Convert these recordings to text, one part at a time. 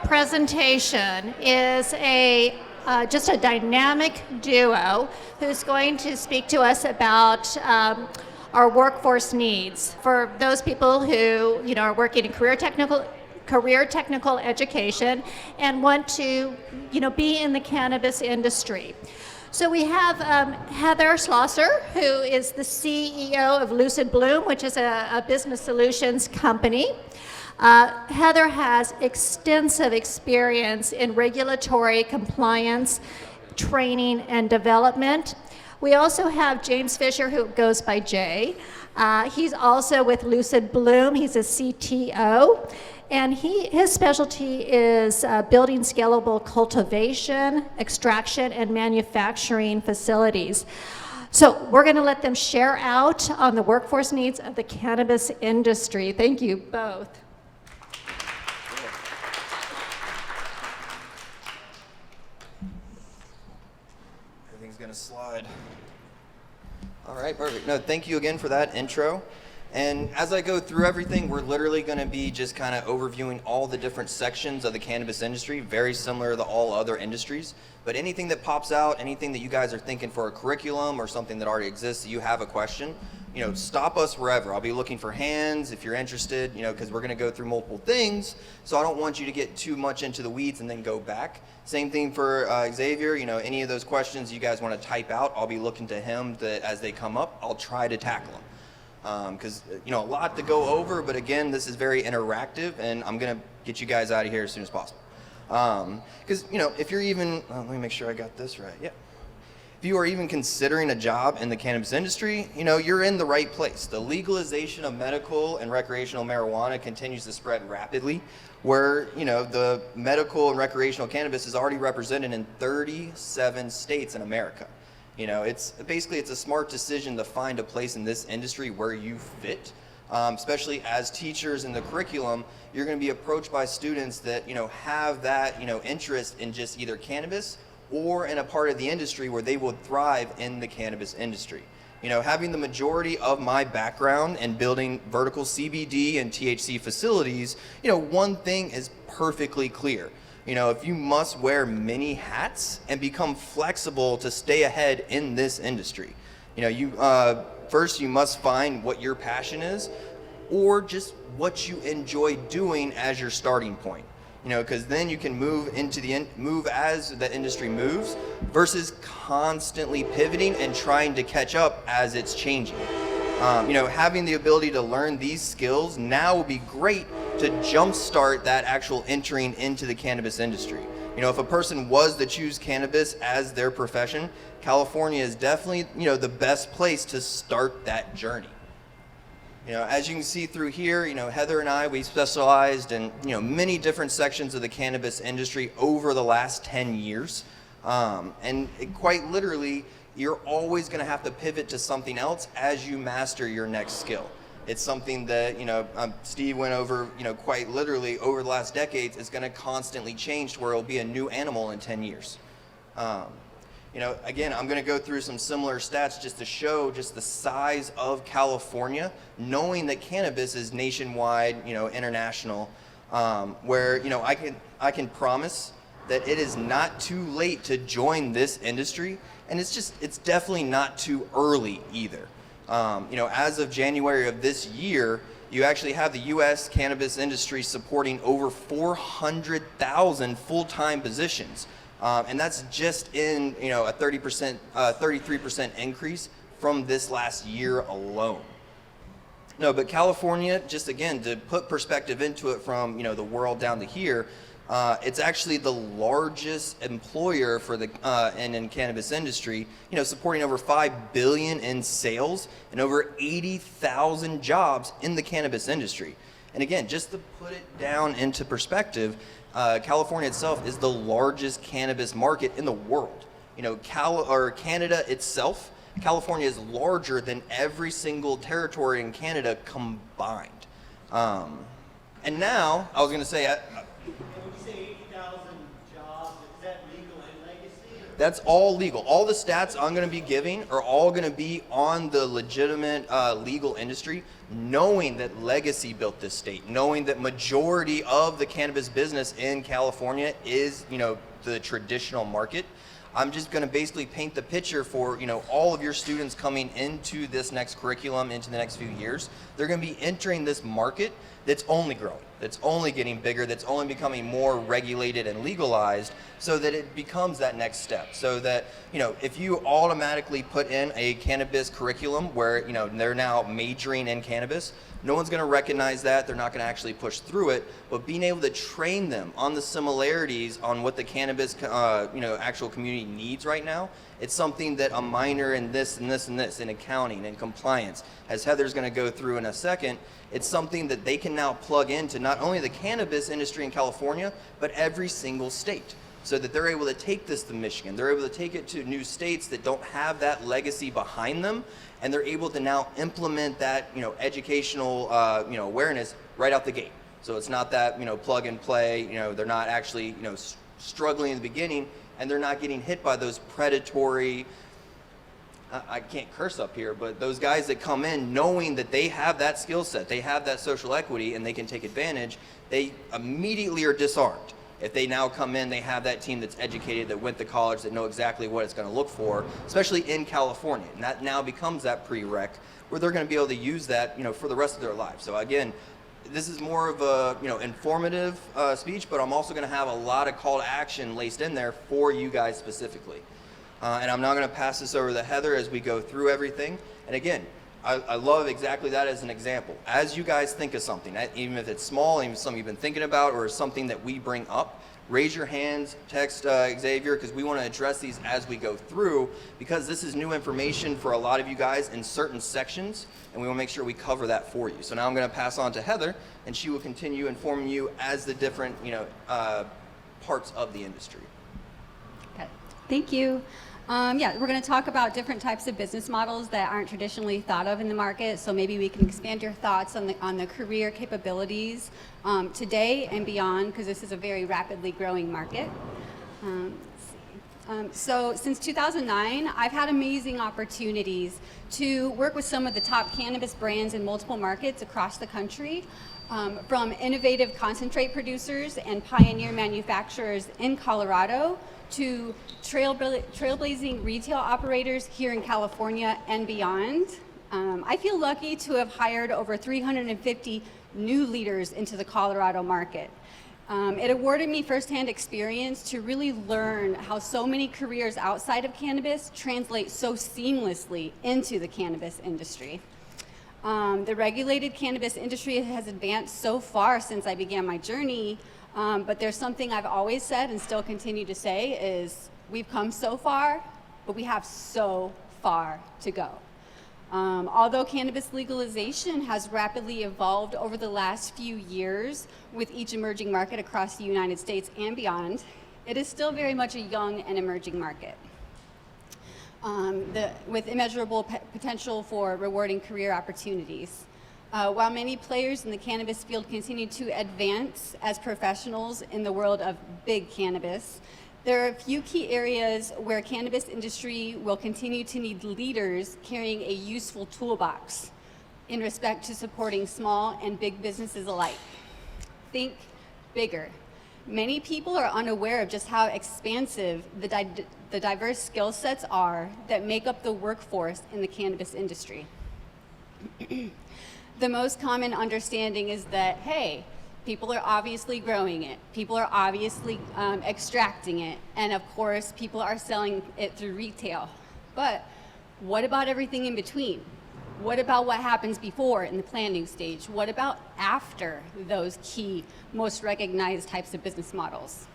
presentation is just a dynamic duo who's going to speak to us about our workforce needs for those people who are working in career technical education and want to be in the cannabis industry. So we have Heather Schlosser, who is the CEO of Lucid Bloom, which is a business solutions company. Heather has extensive experience in regulatory compliance, training, and development. We also have James Fischer, who goes by Jay. He's also with Lucid Bloom. He's a CTO. And his specialty is building scalable cultivation, extraction, and manufacturing facilities. So we're going to let them share out on the workforce needs of the cannabis industry. Thank you both. Everything's going to slide. All right, perfect. No, thank you again for that intro. And as I go through everything, we're literally going to be just kind of overviewing all the different sections of the cannabis industry, very similar to all other industries. But anything that pops out, anything that you guys are thinking for a curriculum or something that already exists, you have a question, stop us wherever. I'll be looking for hands if you're interested, because we're going to go through multiple things. So I don't want you to get too much into the weeds and then go back. Same thing for Xavier. Any of those questions you guys want to type out, I'll be looking to him that as they come up, I'll try to tackle them. Because a lot to go over, but again, this is very interactive, and I'm gonna get you guys out of here as soon as possible. Because if you're even, let me make sure I got this right. Yeah. If you are even considering a job in the cannabis industry, you're in the right place. The legalization of medical and recreational marijuana continues to spread rapidly, where the medical and recreational cannabis is already represented in 37 states in America. It's a smart decision to find a place in this industry where you fit, especially as teachers in the curriculum. You're going to be approached by students that have that interest in just either cannabis or in a part of the industry where they will thrive in the cannabis industry. Having the majority of my background in building vertical CBD and THC facilities, one thing is perfectly clear. If you must wear many hats and become flexible to stay ahead in this industry, first you must find what your passion is, or just what you enjoy doing as your starting point. Because then you can move as the industry moves, versus constantly pivoting and trying to catch up as it's changing. Having the ability to learn these skills now would be great to jumpstart that actual entering into the cannabis industry. If a person was to choose cannabis as their profession, California is definitely, the best place to start that journey. As you can see through here, Heather and I, we specialized in, many different sections of the cannabis industry over the last 10 years. And quite literally, you're always going to have to pivot to something else as you master your next skill. It's something that, Steve went over, quite literally over the last decades. It's going to constantly change to where it'll be a new animal in 10 years. Again, I'm going to go through some similar stats just to show just the size of California, knowing that cannabis is nationwide, international, where, I can promise that it is not too late to join this industry, and it's definitely not too early either. As of January of this year, you actually have the U.S. cannabis industry supporting over 400,000 full-time positions. And that's just in, a 33% increase from this last year alone. No, but California, just again, to put perspective into it from, the world down to here, it's actually the largest employer for the in cannabis industry, supporting over $5 billion in sales and over 80,000 jobs in the cannabis industry. And again, just to put it down into perspective, California itself is the largest cannabis market in the world. Canada itself, California is larger than every single territory in Canada combined. And now, I was going to say, When you say 80,000 jobs, is that legal and legacy? That's all legal. All the stats I'm going to be giving are all going to be on the legitimate legal industry, knowing that legacy built this state, knowing that majority of the cannabis business in California is, the traditional market. I'm just going to basically paint the picture for, all of your students coming into this next curriculum, into the next few years. They're going to be entering this market that's only growing, that's only getting bigger, that's only becoming more regulated and legalized, so that it becomes that next step. So that, if you automatically put in a cannabis curriculum where, they're now majoring in cannabis, no one's going to recognize that. They're not going to actually push through it. But being able to train them on the similarities on what the cannabis, actual community needs right now, it's something that a minor in this and this and this, in accounting and compliance, as Heather's going to go through in a second, it's something that they can now plug into not only the cannabis industry in California, but every single state. So that they're able to take this to Michigan, they're able to take it to new states that don't have that legacy behind them, and they're able to now implement that, educational, awareness right out the gate. So it's not that, plug and play, they're not actually, struggling in the beginning, and they're not getting hit by those predatory, I can't curse up here, but those guys that come in knowing that they have that skill set, they have that social equity, and they can take advantage, they immediately are disarmed. If they now come in, they have that team that's educated, that went to college, that know exactly what it's going to look for, especially in California. And that now becomes that prereq where they're going to be able to use that, for the rest of their lives. So again, this is more of a, informative speech, but I'm also going to have a lot of call to action laced in there for you guys specifically. And I'm now going to pass this over to Heather as we go through everything. And again, I love exactly that as an example. As you guys think of something, even if it's small, even something you've been thinking about, or something that we bring up, raise your hands, text Xavier, because we want to address these as we go through, because this is new information for a lot of you guys in certain sections, and we want to make sure we cover that for you. So now I'm going to pass on to Heather, and she will continue informing you as the different parts of the industry. Okay. Thank you. We're going to talk about different types of business models that aren't traditionally thought of in the market. So maybe we can expand your thoughts on the career capabilities today and beyond, because this is a very rapidly growing market. So since 2009, I've had amazing opportunities to work with some of the top cannabis brands in multiple markets across the country, from innovative concentrate producers and pioneer manufacturers in Colorado to trailblazing retail operators here in California and beyond. I feel lucky to have hired over 350 new leaders into the Colorado market. It awarded me firsthand experience to really learn how so many careers outside of cannabis translate so seamlessly into the cannabis industry. The regulated cannabis industry has advanced so far since I began my journey, but there's something I've always said and still continue to say is we've come so far, but we have so far to go. Although cannabis legalization has rapidly evolved over the last few years with each emerging market across the United States and beyond, it is still very much a young and emerging market. With immeasurable potential for rewarding career opportunities. While many players in the cannabis field continue to advance as professionals in the world of big cannabis, there are a few key areas where cannabis industry will continue to need leaders carrying a useful toolbox in respect to supporting small and big businesses alike. Think bigger. Many people are unaware of just how expansive the diverse skill sets are that make up the workforce in the cannabis industry. The most common understanding is that, hey, people are obviously growing it, people are obviously extracting it, and of course, people are selling it through retail. But what about everything in between? What about what happens before in the planning stage? What about after those key, most recognized types of business models?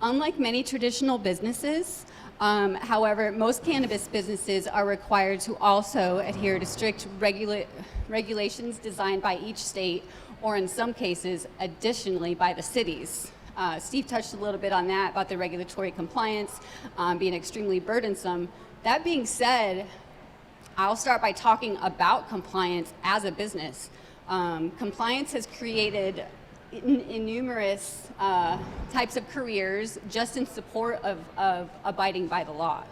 Unlike many traditional businesses, however, most cannabis businesses are required to also adhere to strict regulations designed by each state, or in some cases, additionally by the cities. Steve touched a little bit on that, about the regulatory compliance being extremely burdensome. That being said, I'll start by talking about compliance as a business. Compliance has created in numerous types of careers just in support of abiding by the law.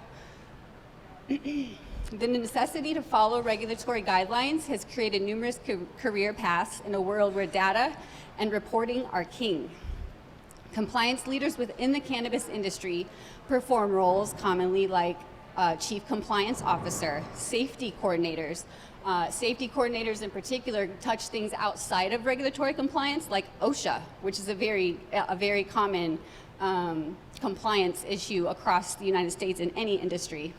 The necessity to follow regulatory guidelines has created numerous career paths in a world where data and reporting are king. Compliance leaders within the cannabis industry perform roles commonly like Chief Compliance Officer, safety coordinators. Safety coordinators in particular touch things outside of regulatory compliance like OSHA, which is a very common compliance issue across the United States in any industry.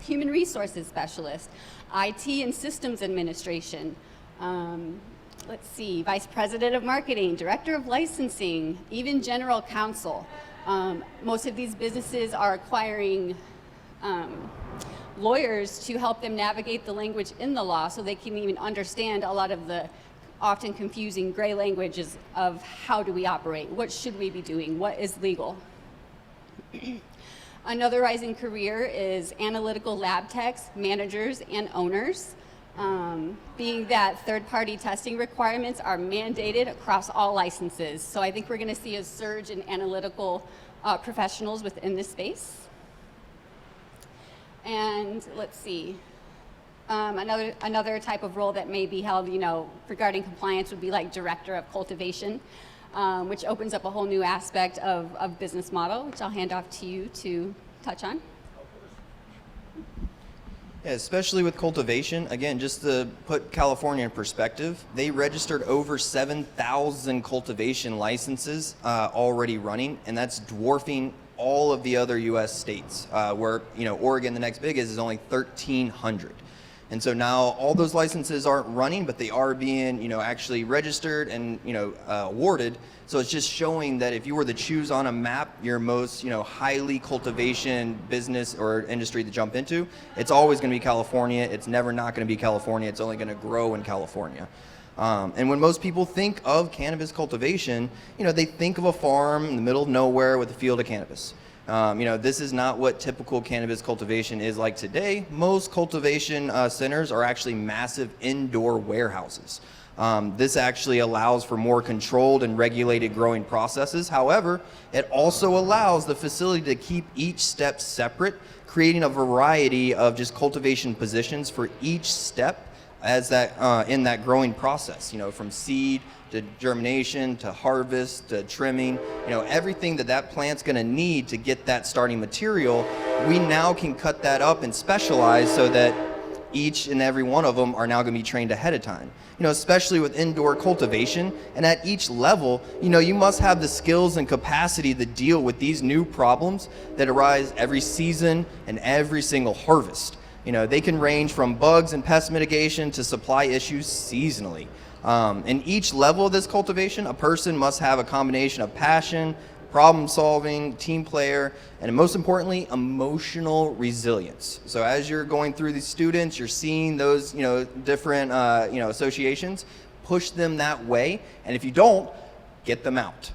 Human resources specialist, IT and systems administration, let's see, vice president of marketing, director of licensing, even general counsel. Most of these businesses are acquiring lawyers to help them navigate the language in the law so they can even understand a lot of the often confusing gray languages of how do we operate, what should we be doing, what is legal. Another rising career is analytical lab techs, managers, and owners, being that third-party testing requirements are mandated across all licenses. So I think we're going to see a surge in analytical professionals within this space. And let's see, another type of role that may be held, regarding compliance would be like director of cultivation, which opens up a whole new aspect of business model, which I'll hand off to you to touch on. Yeah, especially with cultivation, again, just to put California in perspective, they registered over 7,000 cultivation licenses already running, and that's dwarfing all of the other U.S. states, where Oregon, the next biggest, is only 1,300. And so now all those licenses aren't running, but they are being, actually registered and, awarded. So it's just showing that if you were to choose on a map your most, highly cultivation business or industry to jump into, it's always going to be California. It's never not going to be California. It's only going to grow in California. And when most people think of cannabis cultivation, they think of a farm in the middle of nowhere with a field of cannabis. This is not what typical cannabis cultivation is like today. Most cultivation centers are actually massive indoor warehouses. This actually allows for more controlled and regulated growing processes. However, it also allows the facility to keep each step separate, creating a variety of just cultivation positions for each step as that in that growing process, from seed to germination to harvest to trimming, everything that plant's going to need to get that starting material, we now can cut that up and specialize so that each and every one of them are now going to be trained ahead of time. Especially with indoor cultivation, and at each level, you must have the skills and capacity to deal with these new problems that arise every season and every single harvest. They can range from bugs and pest mitigation to supply issues seasonally. In each level of this cultivation, a person must have a combination of passion, problem solving, team player, and most importantly, emotional resilience. So as you're going through these students, you're seeing those, different, associations, push them that way. And if you don't, get them out.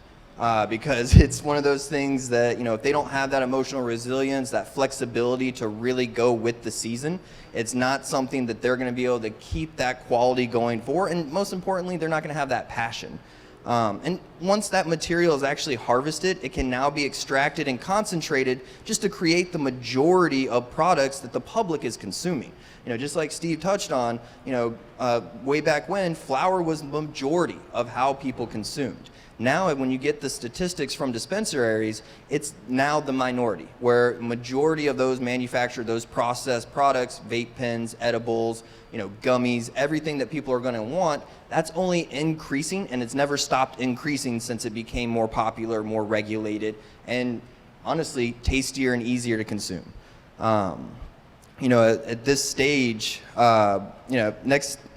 Because it's one of those things that, if they don't have that emotional resilience, that flexibility to really go with the season, it's not something that they're going to be able to keep that quality going for. And most importantly, they're not going to have that passion. And once that material is actually harvested, it can now be extracted and concentrated just to create the majority of products that the public is consuming. Just like Steve touched on, way back when, flower was the majority of how people consumed. Now, when you get the statistics from dispensaries, it's now the minority, where majority of those manufactured, those processed products, vape pens, edibles, gummies, everything that people are going to want, that's only increasing, and it's never stopped increasing since it became more popular, more regulated, and honestly, tastier and easier to consume. At this stage,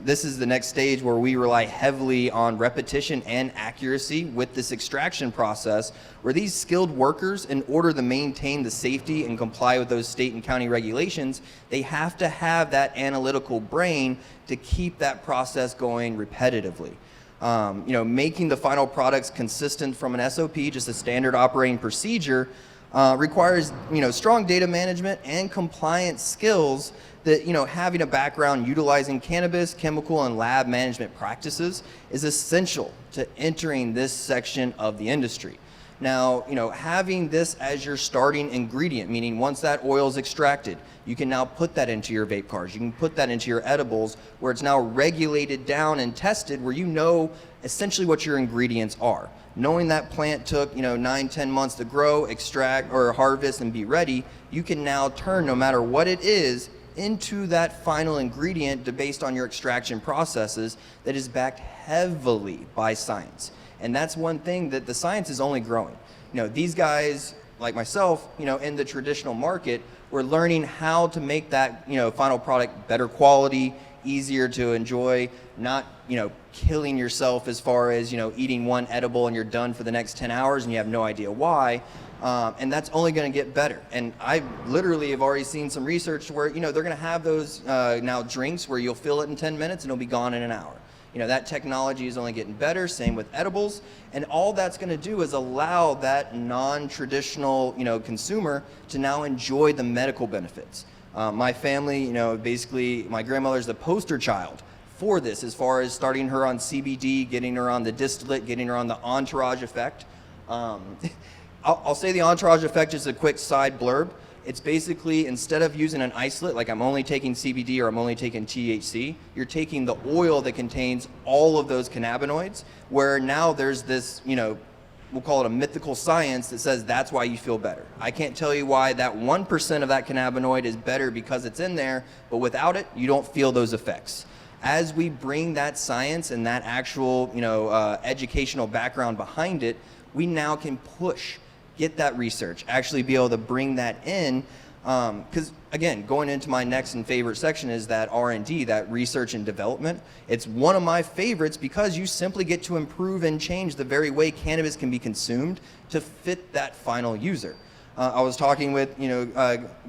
this is the next stage where we rely heavily on repetition and accuracy with this extraction process, where these skilled workers, in order to maintain the safety and comply with those state and county regulations, they have to have that analytical brain to keep that process going repetitively. Making the final products consistent from an SOP, just a standard operating procedure, requires, strong data management and compliance skills that, having a background utilizing cannabis, chemical, and lab management practices is essential to entering this section of the industry. Now, having this as your starting ingredient, meaning once that oil is extracted, you can now put that into your vape cars. You can put that into your edibles, where it's now regulated down and tested, where you know essentially what your ingredients are. Knowing that plant took 9-10 months to grow, extract, or harvest and be ready, you can now turn, no matter what it is, into that final ingredient based on your extraction processes that is backed heavily by science. And that's one thing that the science is only growing. These guys, like myself, in the traditional market, we're learning how to make that, final product better quality, easier to enjoy, not, killing yourself as far as, eating one edible and you're done for the next 10 hours and you have no idea why. And that's only going to get better. And I literally have already seen some research where, they're going to have those now drinks where you'll fill it in 10 minutes and it'll be gone in an hour. That technology is only getting better, same with edibles. And all that's going to do is allow that non-traditional, consumer to now enjoy the medical benefits. My family, basically my grandmother's the poster child for this, as far as starting her on CBD, getting her on the distillate, getting her on the entourage effect. I'll say the entourage effect is a quick side blurb. It's basically, instead of using an isolate, like I'm only taking CBD or I'm only taking THC, you're taking the oil that contains all of those cannabinoids, where now there's this, we'll call it a mythical science that says that's why you feel better. I can't tell you why that 1% of that cannabinoid is better because it's in there, but without it, you don't feel those effects. As we bring that science and that actual, educational background behind it, we now can get that research, actually be able to bring that in, because again, going into my next and favorite section is that R&D, that research and development. It's one of my favorites because you simply get to improve and change the very way cannabis can be consumed to fit that final user. I was talking with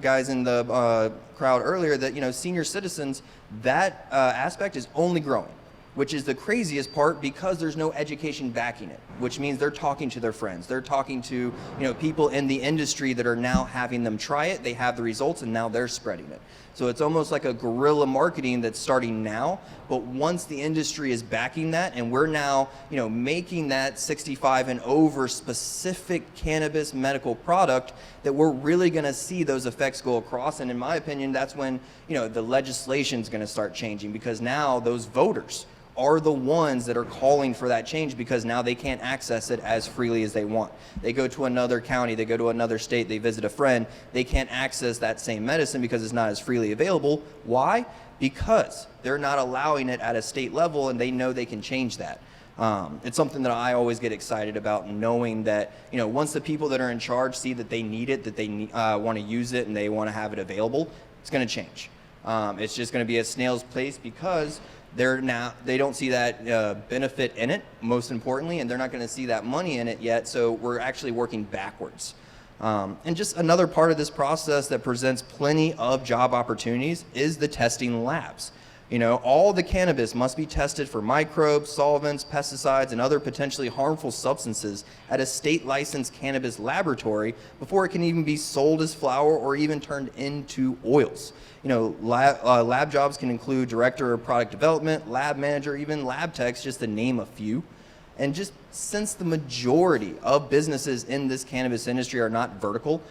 guys in the crowd earlier that senior citizens, that aspect is only growing, which is the craziest part, because there's no education backing it, which means they're talking to their friends. They're talking to people in the industry that are now having them try it. They have the results and now they're spreading it. So it's almost like a guerrilla marketing that's starting now, but once the industry is backing that and we're now making that 65 and over specific cannabis medical product, that we're really going to see those effects go across. And in my opinion, that's when the legislation is going to start changing, because now those voters are the ones that are calling for that change, because now they can't access it as freely as they want. They go to another county, they go to another state, they visit a friend, they can't access that same medicine because it's not as freely available. Why? Because they're not allowing it at a state level, and they know they can change that. It's something that I always get excited about, knowing that once the people that are in charge see that they need it, that they want to use it, and they want to have it available, it's going to change. It's just going to be a snail's pace, because they don't see that benefit in it, most importantly, and they're not going to see that money in it yet. So we're actually working backwards. And just another part of this process that presents plenty of job opportunities is the testing labs. All the cannabis must be tested for microbes, solvents, pesticides, and other potentially harmful substances at a state licensed cannabis laboratory before it can even be sold as flower or even turned into oils. Lab jobs can include director of product development, lab manager, even lab techs, just to name a few. And just since the majority of businesses in this cannabis industry are not vertical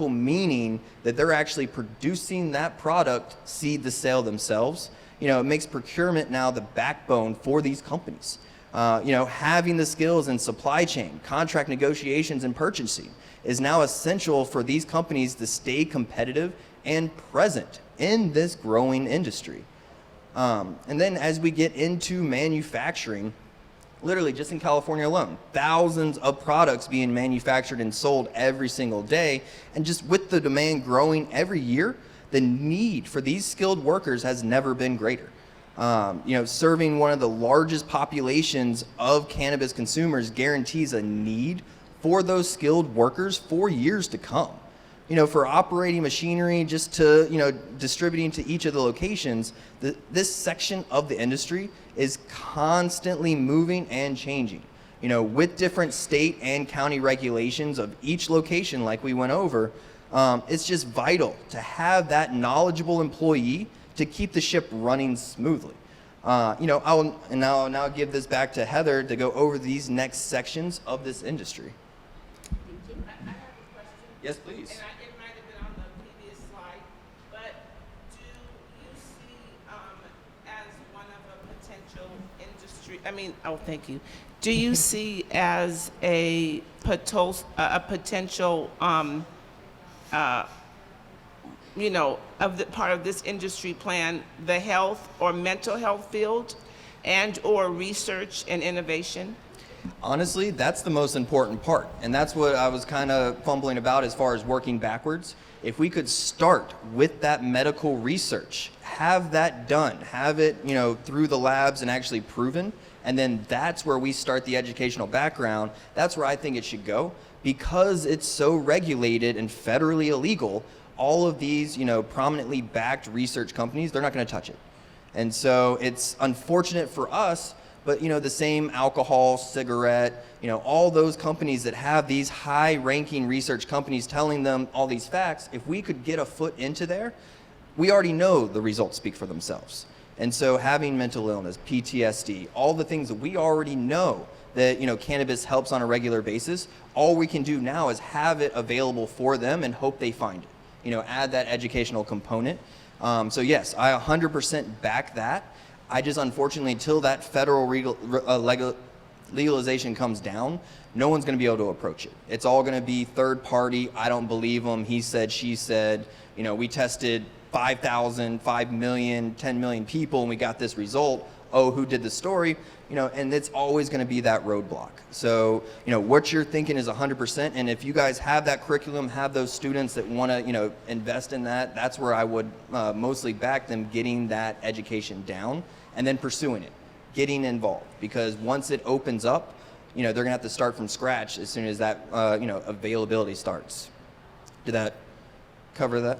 meaning that they're actually producing that product, seed the sale themselves, it makes procurement now the backbone for these companies. Having the skills in supply chain, contract negotiations, and purchasing is now essential for these companies to stay competitive and present in this growing industry. And then as we get into manufacturing, literally just in California alone, thousands of products being manufactured and sold every single day. And just with the demand growing every year, the need for these skilled workers has never been greater. Serving one of the largest populations of cannabis consumers guarantees a need for those skilled workers for years to come. For operating machinery, just to, distributing to each of the locations, this section of the industry is constantly moving and changing. With different state and county regulations of each location, like we went over, it's just vital to have that knowledgeable employee to keep the ship running smoothly. I'll now give this back to Heather to go over these next sections of this industry. Thank you. I have a question. Yes, please. And it might have been on the previous slide, but do you see as one of a potential industry? Thank you. Do you see as a potential, of the part of this industry plan, the health or mental health field, and or research and innovation? Honestly, that's the most important part. And that's what I was kind of fumbling about as far as working backwards. If we could start with that medical research, have that done, have it, through the labs and actually proven, and then that's where we start the educational background. That's where I think it should go. Because it's so regulated and federally illegal, all of these, prominently backed research companies, they're not going to touch it. And so it's unfortunate for us, but the same alcohol, cigarette, all those companies that have these high-ranking research companies telling them all these facts, if we could get a foot into there, we already know the results speak for themselves. And so having mental illness, PTSD, all the things that we already know that cannabis helps on a regular basis, all we can do now is have it available for them and hope they find it. Add that educational component. So yes, I 100% back that. I just, unfortunately, until that federal legalization comes down, no one's going to be able to approach it. It's all going to be third party. I don't believe them. He said, she said. We tested 5,000, 5 million, 10 million people, and we got this result. Oh, who did the story? And it's always going to be that roadblock. So, what you're thinking is 100%. And if you guys have that curriculum, have those students that want to, invest in that, that's where I would mostly back them getting that education down and then pursuing it, getting involved. Because once it opens up, they're going to have to start from scratch as soon as that, availability starts. Did that cover that?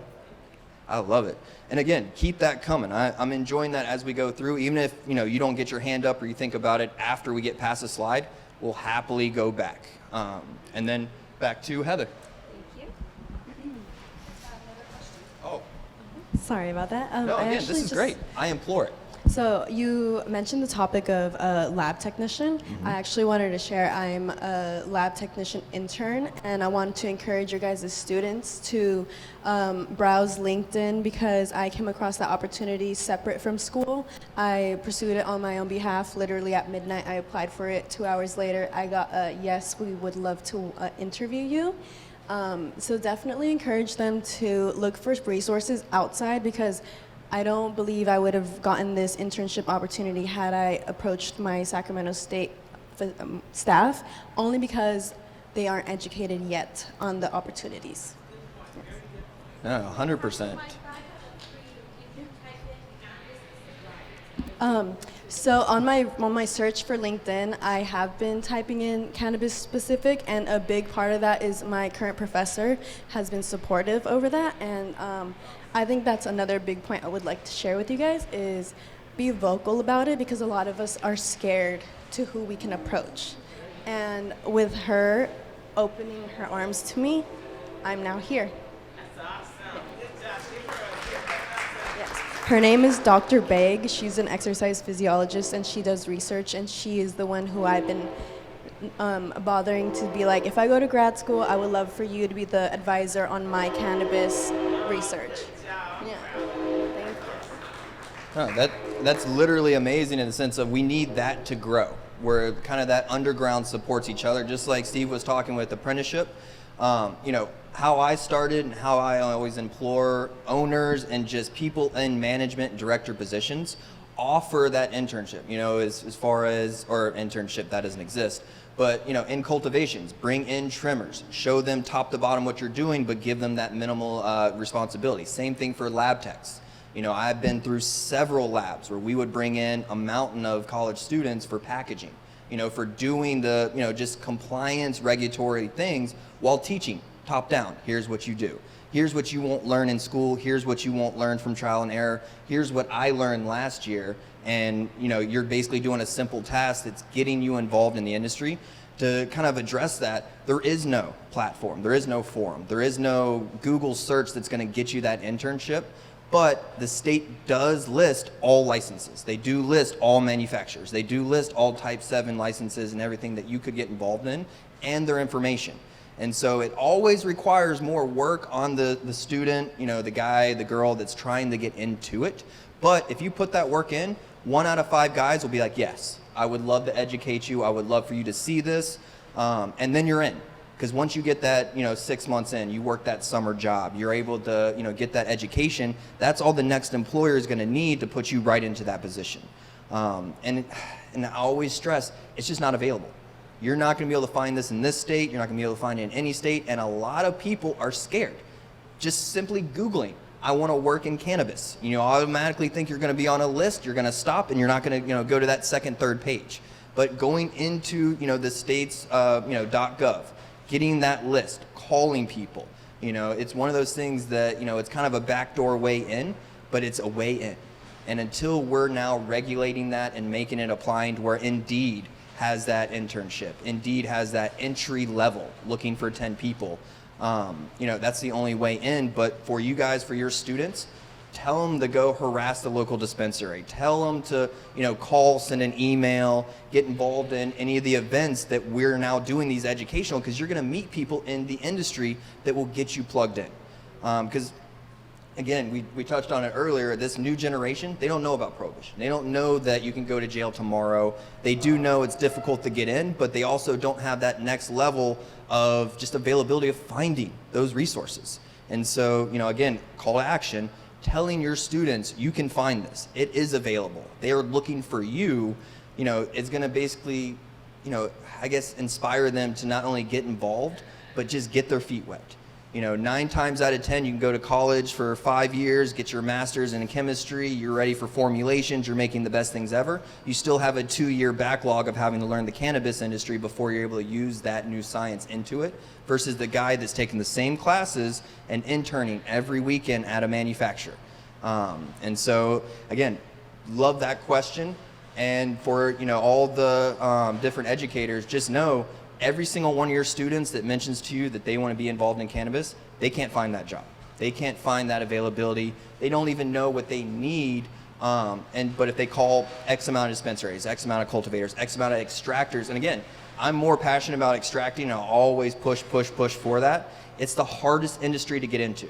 I love it. And again, keep that coming. I'm enjoying that as we go through. Even if you don't get your hand up or you think about it after we get past the slide, we'll happily go back. And then back to Heather. Thank you. Oh, Sorry about that. no, I again, actually this is just- great. I implore it. So you mentioned the topic of a lab technician. I actually wanted to share I'm a lab technician intern, and I want to encourage your guys as students to browse LinkedIn because I came across that opportunity separate from school. I pursued it on my own behalf. Literally at midnight, I applied for it. 2 hours later, I got a yes, we would love to interview you. So definitely encourage them to look for resources outside because I don't believe I would have gotten this internship opportunity had I approached my Sacramento State staff, only because they aren't educated yet on the opportunities. No, 100%. So on my search for LinkedIn, I have been typing in cannabis specific, and a big part of that is my current professor has been supportive over that, and I think that's another big point I would like to share with you guys is be vocal about it because a lot of us are scared to who we can approach. And with her opening her arms to me, I'm now here. That's awesome. Good job. Give her a Yes. Her name is Dr. Begg. She's an exercise physiologist and she does research, and she is the one who I've been bothering to be like, if I go to grad school, I would love for you to be the advisor on my cannabis research. Yeah. Thank you. That's literally amazing in the sense of we need that to grow, where kind of that underground supports each other, just like Steve was talking with apprenticeship. How I started and how I always implore owners and just people in management and director positions offer that internship, as far as, or internship that doesn't exist, but in cultivations, bring in trimmers, show them top to bottom what you're doing, but give them that minimal responsibility. Same thing for lab techs. I've been through several labs where we would bring in a mountain of college students for packaging, for doing the, just compliance regulatory things while teaching top down. Here's what you do. here's what you won't learn in school, here's what you won't learn from trial and error, here's what I learned last year, and you're basically doing a simple task that's getting you involved in the industry. To kind of address that, there is no platform, there is no forum, there is no Google search that's going to get you that internship, but the state does list all licenses. They do list all manufacturers. They do list all Type 7 licenses and everything that you could get involved in, and their information. And so it always requires more work on the student, the guy, the girl that's trying to get into it. But if you put that work in, 1 out of 5 guys will be like, yes, I would love to educate you. I would love for you to see this. And then you're in. Because once you get that, 6 months in, you work that summer job, you're able to, get that education. That's all the next employer is going to need to put you right into that position. And I always stress, it's just not available. You're not going to be able to find this in this state. You're not going to be able to find it in any state. And a lot of people are scared. Just simply Googling, I want to work in cannabis. Automatically think you're going to be on a list. You're going to stop, and you're not going to, go to that second, third page. But going into, the state's, .gov, getting that list, calling people, it's one of those things that, it's kind of a backdoor way in, but it's a way in. And until we're now regulating that and making it applying to where Indeed has that internship, Indeed has that entry level, looking for 10 people, that's the only way in. But for you guys, for your students, tell them to go harass the local dispensary. Tell them to, call, send an email, get involved in any of the events that we're now doing these educational, because you're going to meet people in the industry that will get you plugged in. Because again, we touched on it earlier, this new generation, they don't know about prohibition. They don't know that you can go to jail tomorrow. They do know it's difficult to get in, but they also don't have that next level of just availability of finding those resources. And so, again, call to action, telling your students you can find this. It is available. They are looking for you. It's going to basically, inspire them to not only get involved, but just get their feet wet. 9 times out of 10, you can go to college for 5 years, get your master's in chemistry, you're ready for formulations, you're making the best things ever. You still have a 2-year backlog of having to learn the cannabis industry before you're able to use that new science into it, versus the guy that's taking the same classes and interning every weekend at a manufacturer. And so, again, love that question. And for all the different educators, just know, every single one of your students that mentions to you that they want to be involved in cannabis, they can't find that job. They can't find that availability. They don't even know what they need. But if they call X amount of dispensaries, X amount of cultivators, X amount of extractors, and again, I'm more passionate about extracting, and I'll always push for that. It's the hardest industry to get into,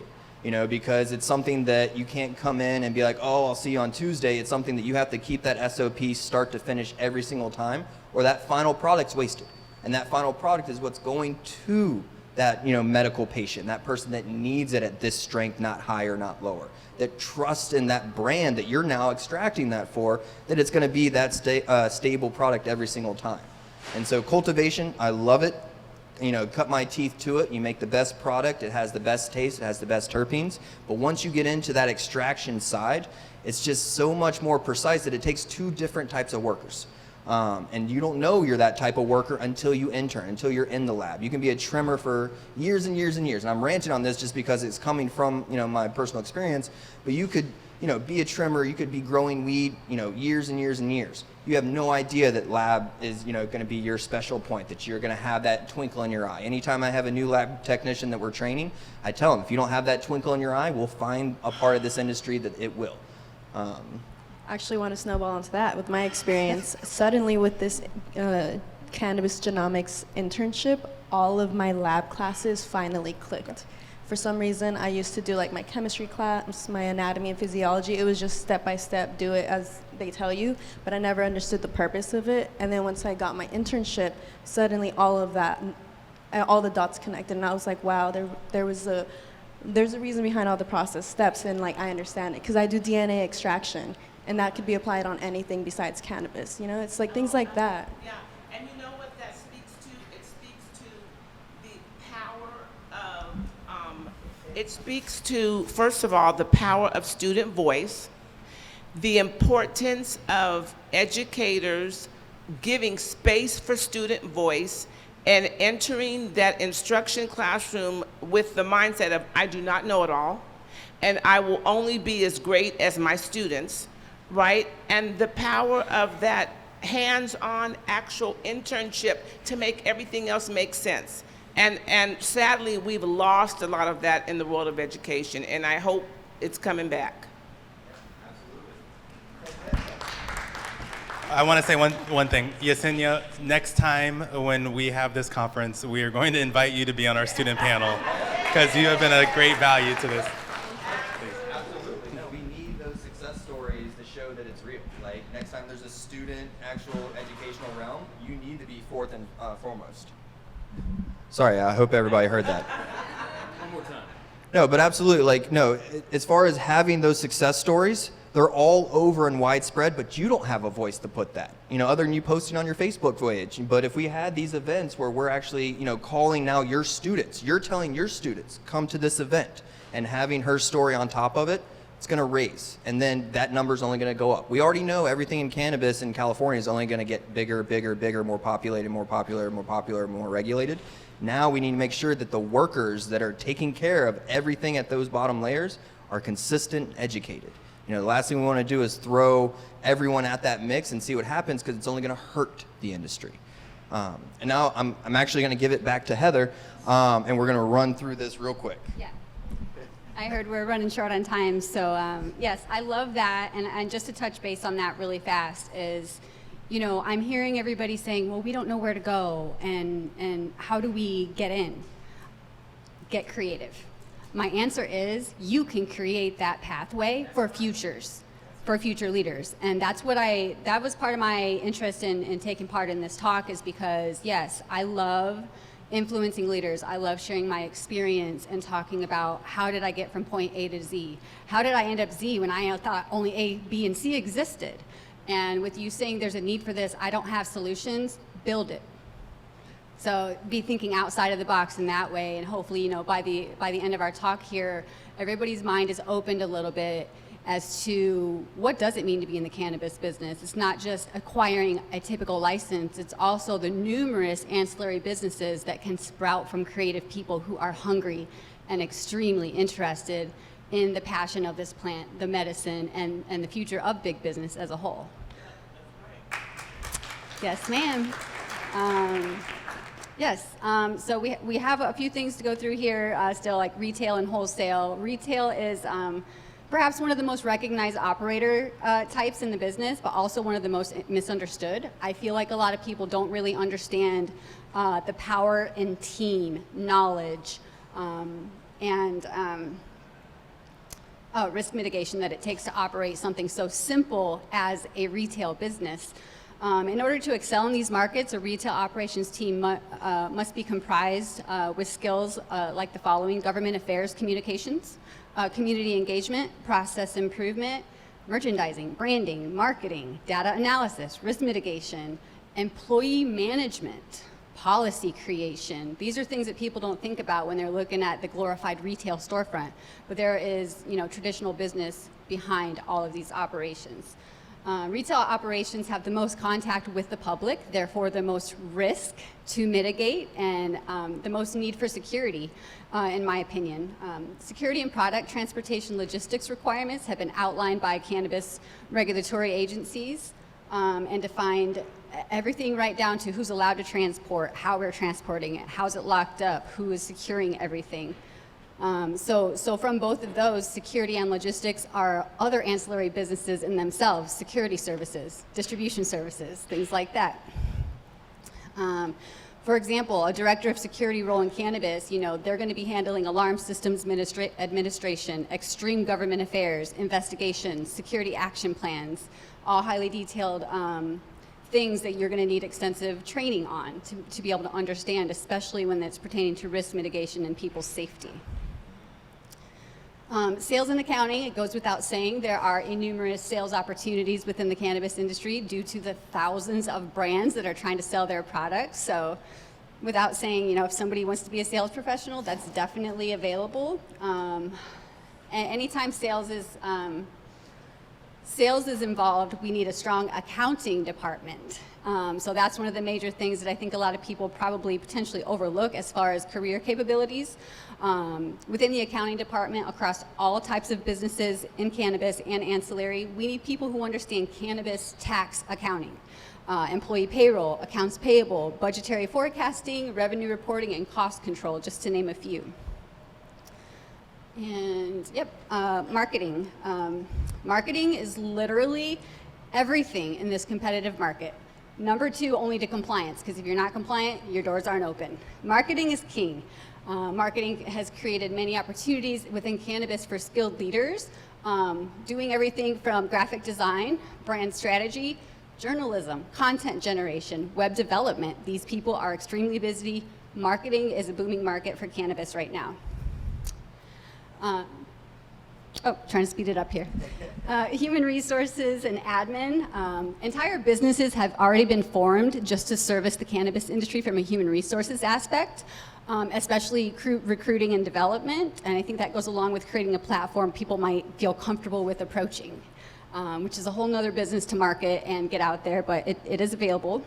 because it's something that you can't come in and be like, oh, I'll see you on Tuesday. It's something that you have to keep that SOP start to finish every single time, or that final product's wasted. And that final product is what's going to that medical patient, that person that needs it at this strength, not higher, not lower, that trusts in that brand that you're now extracting that for, that it's going to be that stable product every single time. And so cultivation, I love it. Cut my teeth to it. You make the best product. It has the best taste. It has the best terpenes. But once you get into that extraction side, it's just so much more precise that it takes 2 different types of workers. And you don't know you're that type of worker until you intern, until you're in the lab. You can be a trimmer for years and years and years. And I'm ranting on this just because it's coming from, my personal experience. But you could, be a trimmer. You could be growing weed, years and years and years. You have no idea that lab is, going to be your special point, that you're going to have that twinkle in your eye. Anytime I have a new lab technician that we're training, I tell them, if you don't have that twinkle in your eye, we'll find a part of this industry that it will. I actually want to snowball into that with my experience. Suddenly with this cannabis genomics internship, all of my lab classes finally clicked. For some reason, I used to do like my chemistry class, my anatomy and physiology. It was just step by step, do it as they tell you, but I never understood the purpose of it. And then once I got my internship, suddenly all of that, all the dots connected, and I was like, wow, there's a reason behind all the process steps, and like I understand it, because I do DNA extraction. And that could be applied on anything besides cannabis. It's like things like that. Yeah, and you know what that speaks to? It speaks to the power of, it speaks to, first of all, the power of student voice, the importance of educators giving space for student voice, and entering that instruction classroom with the mindset of, I do not know it all, and I will only be as great as my students, right? And the power of that hands-on actual internship to make everything else make sense. And sadly, we've lost a lot of that in the world of education, and I hope it's coming back. I want to say one thing. Yesenia, next time when we have this conference, we are going to invite you to be on our student panel because you have been a great value to this. Absolutely. No, we need those success stories to show that it's real. Like next time there's a student actual educational realm, you need to be fourth and foremost. Sorry, I hope everybody heard that. One more time. No, but absolutely, like, no, as far as having those success stories, they're all over and widespread, but you don't have a voice to put that, other than you posting on your Facebook page. But if we had these events where we're actually, calling now your students, you're telling your students, come to this event, and having her story on top of it, it's going to raise. And then that number's only going to go up. We already know everything in cannabis in California is only going to get bigger, bigger, bigger, more populated, more popular, more popular, more regulated. Now we need to make sure that the workers that are taking care of everything at those bottom layers are consistent, educated. The last thing we want to do is throw everyone at that mix and see what happens, because it's only going to hurt the industry. And now I'm actually going to give it back to Heather, and we're going to run through this real quick. Yeah. I heard we're running short on time, so yes, I love that. And just to touch base on that really fast is, I'm hearing everybody saying, well, we don't know where to go, and how do we get in? Get creative. My answer is you can create that pathway for future leaders. And that was part of my interest in taking part in this talk, is because, yes, I love influencing leaders. I love sharing my experience and talking about how did I get from point A to Z? How did I end up Z when I thought only A, B, and C existed? And with you saying there's a need for this, I don't have solutions, build it. So be thinking outside of the box in that way, and hopefully, by the end of our talk here, everybody's mind is opened a little bit as to what does it mean to be in the cannabis business. It's not just acquiring a typical license, it's also the numerous ancillary businesses that can sprout from creative people who are hungry and extremely interested in the passion of this plant, the medicine, and the future of big business as a whole. Yes, ma'am. Yes, so we have a few things to go through here still, like retail and wholesale. Retail is perhaps one of the most recognized operator types in the business, but also one of the most misunderstood. I feel like a lot of people don't really understand the power in team, knowledge, and risk mitigation that it takes to operate something so simple as a retail business. In order to excel in these markets, a retail operations team must be comprised with skills like the following: government affairs communications, community engagement, process improvement, merchandising, branding, marketing, data analysis, risk mitigation, employee management, policy creation. These are things that people don't think about when they're looking at the glorified retail storefront, but there is, traditional business behind all of these operations. Retail operations have the most contact with the public, therefore the most risk to mitigate, and the most need for security, in my opinion. Security and product transportation logistics requirements have been outlined by cannabis regulatory agencies and defined everything right down to who's allowed to transport, how we're transporting it, how's it locked up, who is securing everything. So from both of those, security and logistics are other ancillary businesses in themselves: security services, distribution services, things like that. For example, a director of security role in cannabis, they're going to be handling alarm systems administration, extreme government affairs, investigations, security action plans, all highly detailed things that you're going to need extensive training on to be able to understand, especially when it's pertaining to risk mitigation and people's safety. Sales and accounting, it goes without saying, there are innumerous sales opportunities within the cannabis industry due to the thousands of brands that are trying to sell their products. So without saying, if somebody wants to be a sales professional, that's definitely available. And anytime sales is involved, we need a strong accounting department. So that's one of the major things that I think a lot of people probably potentially overlook as far as career capabilities. Within the accounting department, across all types of businesses in cannabis and ancillary, we need people who understand cannabis tax accounting, employee payroll, accounts payable, budgetary forecasting, revenue reporting, and cost control, just to name a few. And yep, marketing. Marketing is literally everything in this competitive market. Number 2, only to compliance, because if you're not compliant, your doors aren't open. Marketing is king. Marketing has created many opportunities within cannabis for skilled leaders, doing everything from graphic design, brand strategy, journalism, content generation, web development. These people are extremely busy. Marketing is a booming market for cannabis right now. Trying to speed it up here. Human resources and admin. Entire businesses have already been formed just to service the cannabis industry from a human resources aspect, especially recruiting and development. And I think that goes along with creating a platform people might feel comfortable with approaching, which is a whole nother business to market and get out there, but it is available.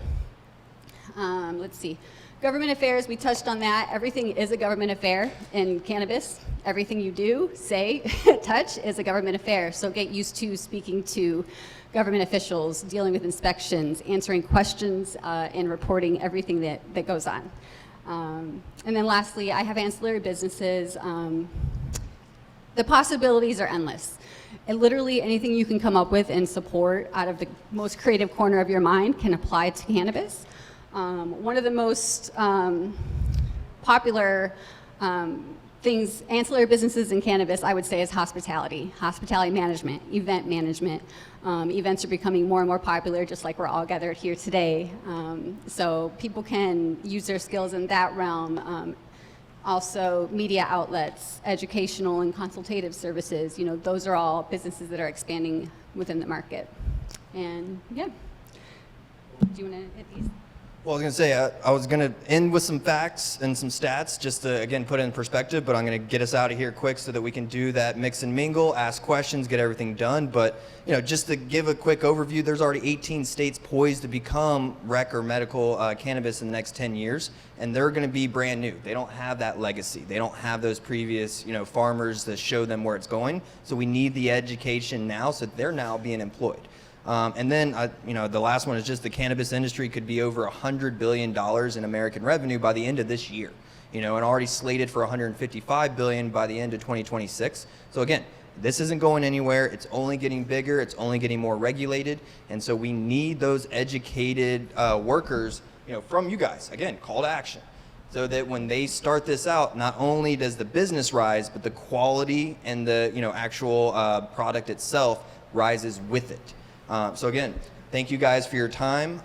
Let's see. Government affairs, we touched on that. Everything is a government affair in cannabis. Everything you do, say, touch is a government affair. So get used to speaking to government officials, dealing with inspections, answering questions, and reporting everything that goes on. And then lastly, I have ancillary businesses. The possibilities are endless. And literally anything you can come up with and support out of the most creative corner of your mind can apply to cannabis. One of the most popular things, ancillary businesses in cannabis, I would say, is hospitality management, event management. Events are becoming more and more popular, just like we're all gathered here today. So people can use their skills in that realm. Also, media outlets, educational and consultative services, those are all businesses that are expanding within the market. And yeah, do you want to hit these? Well, I was going to say, I was going to end with some facts and some stats just to, again, put it in perspective, but I'm going to get us out of here quick so that we can do that mix and mingle, ask questions, get everything done. But, just to give a quick overview, there's already 18 states poised to become rec or medical cannabis in the next 10 years, and they're going to be brand new. They don't have that legacy. They don't have those previous, farmers that show them where it's going. So we need the education now so that they're now being employed. And then, the last one is just the cannabis industry could be over $100 billion in American revenue by the end of this year, and already slated for $155 billion by the end of 2026. So again, this isn't going anywhere. It's only getting bigger. It's only getting more regulated. And so we need those educated workers, from you guys. Again, call to action. So that when they start this out, not only does the business rise, but the quality and the, actual product itself rises with it. So again, thank you guys for your time.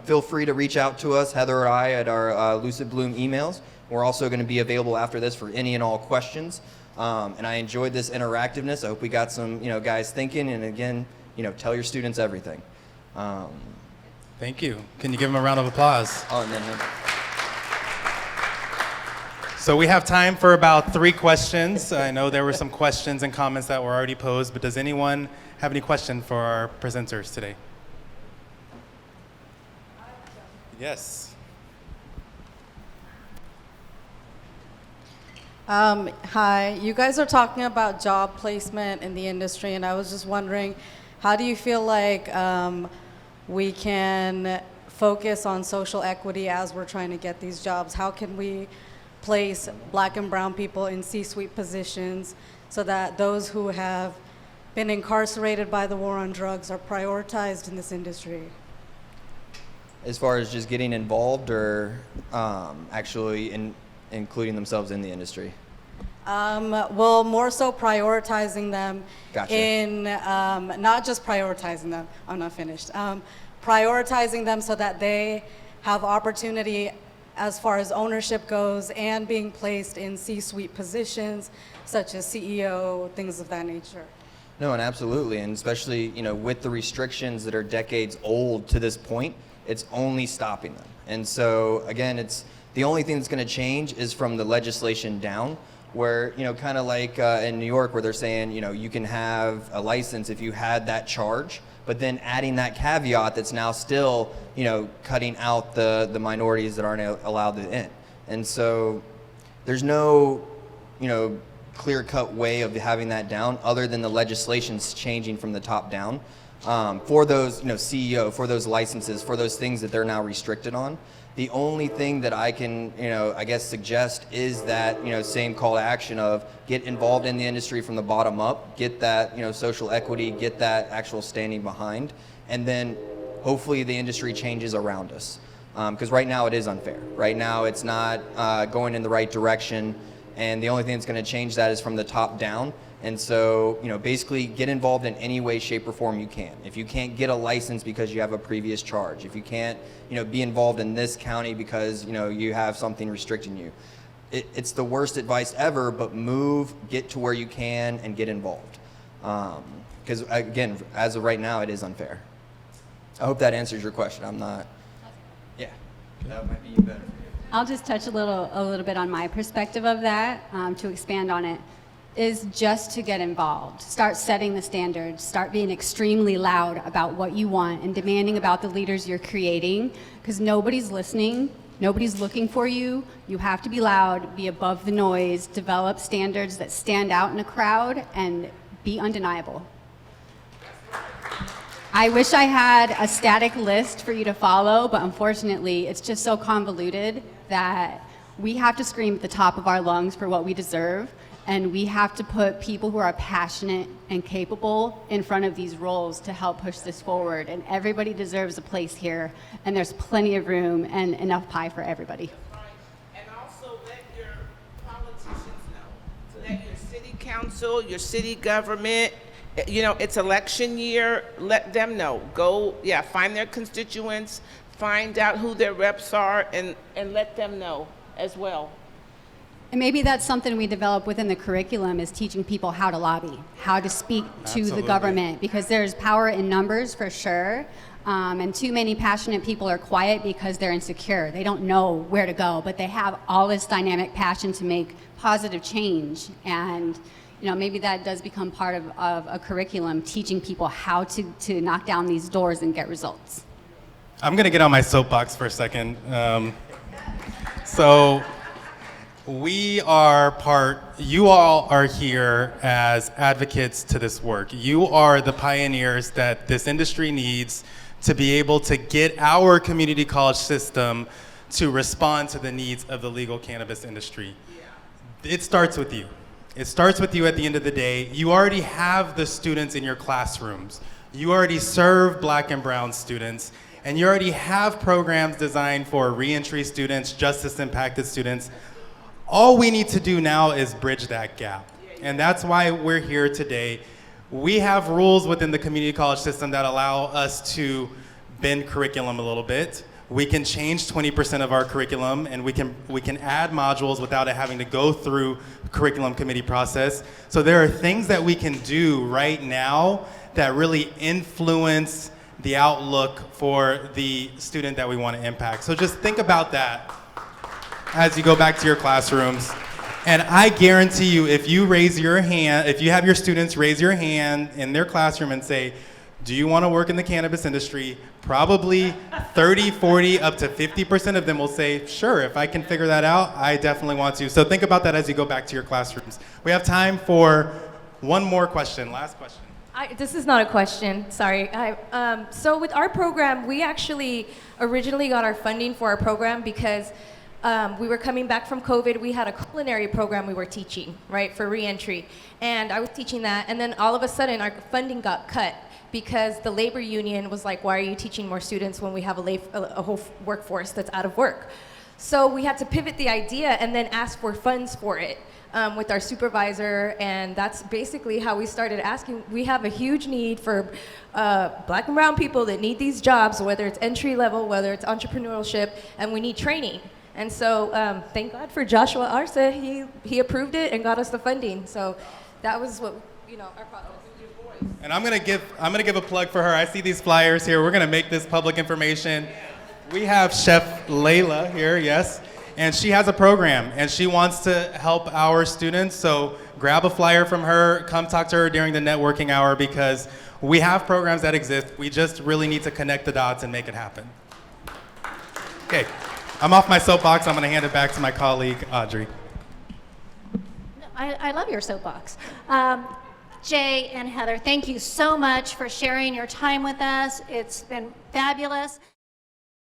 Feel free to reach out to us, Heather or I, at our Lucid Bloom emails. We're also going to be available after this for any and all questions. And I enjoyed this interactiveness. I hope we got some, guys thinking. And again, tell your students everything. Thank you. Can you give them a round of applause? Oh, and then, So we have time for about 3 questions. I know there were some questions and comments that were already posed, but does anyone have any question for our presenters today? Yes. Hi, you guys are talking about job placement in the industry, and I was just wondering, how do you feel like we can focus on social equity as we're trying to get these jobs? How can we place Black and brown people in C-suite positions so that those who have been incarcerated by the war on drugs are prioritized in this industry? as far as just getting involved or actually including themselves in the industry? Well, more so prioritizing them. Gotcha. In not just prioritizing them. I'm not finished. Prioritizing them so that they have opportunity as far as ownership goes and being placed in C-suite positions such as CEO, things of that nature. No, and absolutely, and especially with the restrictions that are decades old to this point, it's only stopping them. And so again, it's the only thing that's going to change is from the legislation down, where kind of like in New York, where they're saying you can have a license if you had that charge, but then adding that caveat that's now still, cutting out the minorities that aren't allowed in. And so there's no, clear-cut way of having that down other than the legislation's changing from the top down for those, CEO, for those licenses, for those things that they're now restricted on. The only thing that I can, suggest is that, same call to action of get involved in the industry from the bottom up, get that, social equity, get that actual standing behind, and then hopefully the industry changes around us. Because right now it is unfair. Right now it's not going in the right direction, and the only thing that's going to change that is from the top down. And so, basically get involved in any way, shape, or form you can. If you can't get a license because you have a previous charge, if you can't, be involved in this county because, you have something restricting you, it's the worst advice ever, but move, get to where you can, and get involved. Because, again, as of right now, it is unfair. I hope that answers your question. I'm not, yeah, that might be better. I'll just touch a little bit on my perspective of that to expand on it. Is just to get involved. Start setting the standards. Start being extremely loud about what you want and demanding about the leaders you're creating, because nobody's listening. Nobody's looking for you. You have to be loud, be above the noise, develop standards that stand out in a crowd, and be undeniable. I wish I had a static list for you to follow, but unfortunately, it's just so convoluted that we have to scream at the top of our lungs for what we deserve. And we have to put people who are passionate and capable in front of these roles to help push this forward. And everybody deserves a place here. And there's plenty of room and enough pie for everybody. Right. And also let your politicians know. Let your city council, your city government, it's election year, let them know. Go, find their constituents, find out who their reps are, and let them know as well. And maybe that's something we develop within the curriculum, is teaching people how to lobby, how to speak to the government, because there's power in numbers for sure. And too many passionate people are quiet because they're insecure. They don't know where to go, but they have all this dynamic passion to make positive change. And maybe that does become part of a curriculum, teaching people how to knock down these doors and get results. I'm going to get on my soapbox for a second. So you all are here as advocates to this work. You are the pioneers that this industry needs to be able to get our community college system to respond to the needs of the legal cannabis industry. It starts with you. It starts with you at the end of the day. You already have the students in your classrooms. You already serve Black and brown students, and you already have programs designed for reentry students, justice impacted students. All we need to do now is bridge that gap. And that's why we're here today. We have rules within the community college system that allow us to bend curriculum a little bit. We can change 20% of our curriculum, and we can add modules without it having to go through curriculum committee process. So there are things that we can do right now that really influence the outlook for the student that we want to impact. So just think about that as you go back to your classrooms. And I guarantee you, if you raise your hand, if you have your students raise your hand in their classroom and say, do you want to work in the cannabis industry? Probably 30, 40, up to 50% of them will say, sure, if I can figure that out, I definitely want to. So think about that as you go back to your classrooms. We have time for one more question, last question. This is not a question, sorry. So with our program, we actually originally got our funding for our program because we were coming back from COVID. We had a culinary program we were teaching, right, for reentry. And I was teaching that, and then all of a sudden our funding got cut because the labor union was like, why are you teaching more students when we have a whole workforce that's out of work? So we had to pivot the idea and then ask for funds for it with our supervisor, and that's basically how we started asking. We have a huge need for Black and brown people that need these jobs, whether it's entry level, whether it's entrepreneurship, and we need training. And so thank God for Joshua Arce. He approved it and got us the funding. So that was what, our process. And I'm gonna give a plug for her. I see these flyers here. We're gonna make this public information. We have Chef Layla here, yes. and she has a program, and she wants to help our students. So grab a flyer from her, come talk to her during the networking hour, because we have programs that exist. We just really need to connect the dots and make it happen. Okay, I'm off my soapbox. I'm going to hand it back to my colleague, Audrey. I love your soapbox. Jay and Heather, thank you so much for sharing your time with us. It's been fabulous.